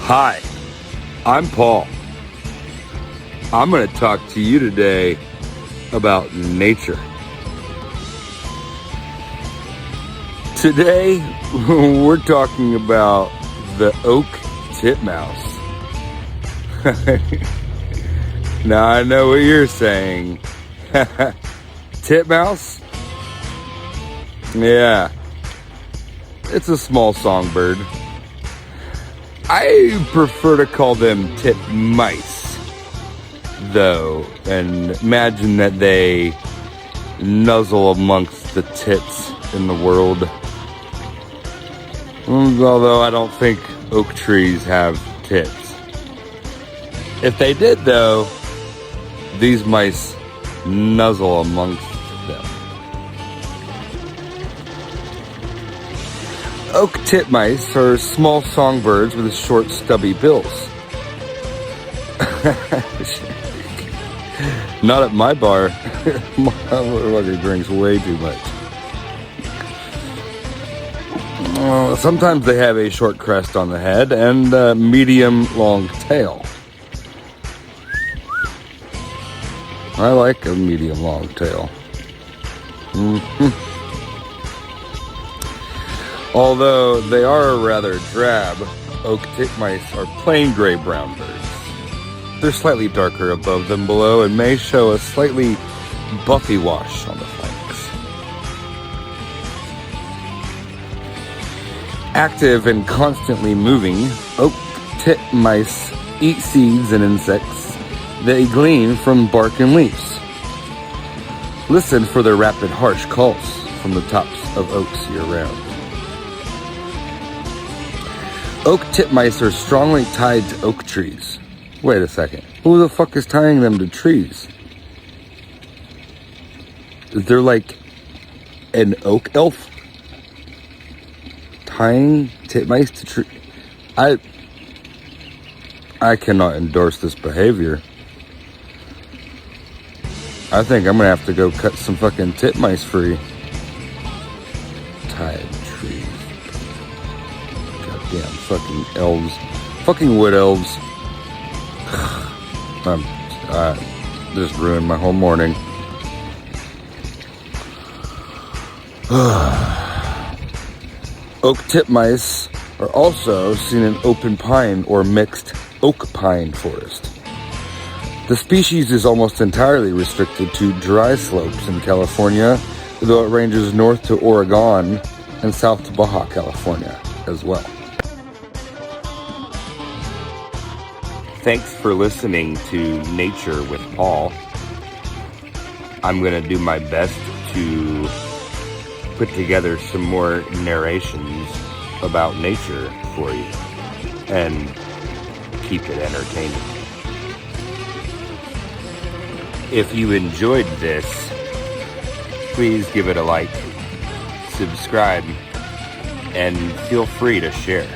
Hi, I'm Paul. I'm going to talk to you today about nature. Today, we're talking about the oak titmouse. Now, I know what you're saying. Titmouse? Yeah, it's a small songbird. I prefer to call them titmice, though, and imagine that they nuzzle amongst the tits in the world. Although I don't think oak trees have tits. If they did, though, these mice nuzzle amongst them. Oak titmice are small songbirds with short, stubby bills. Not at my bar. My motherfucker drinks way too much. Sometimes they have a short crest on the head and a medium long tail. I like a medium long tail. Although they are rather drab, oak titmice are plain gray-brown birds. They're slightly darker above than below and may show a slightly buffy wash on the flanks. Active and constantly moving, oak titmice eat seeds and insects they glean from bark and leaves. Listen for their rapid, harsh calls from the tops of oaks year-round. Oak titmice are strongly tied to oak trees. Wait a second. Who the fuck is tying them to trees? Is there like an oak elf tying titmice to trees? I cannot endorse this behavior. I think I'm gonna have to go cut some fucking titmice free. Tied trees. Goddamn fucking elves. Fucking wood elves. Just ruined my whole morning. Oak titmice are also seen in open pine or mixed oak pine forest. The species is almost entirely restricted to dry slopes in California, though it ranges north to Oregon and south to Baja California as well. Thanks for listening to Nature with Paul. I'm going to do my best to put together some more narrations about nature for you and keep it entertaining. If you enjoyed this, please give it a like, subscribe, and feel free to share.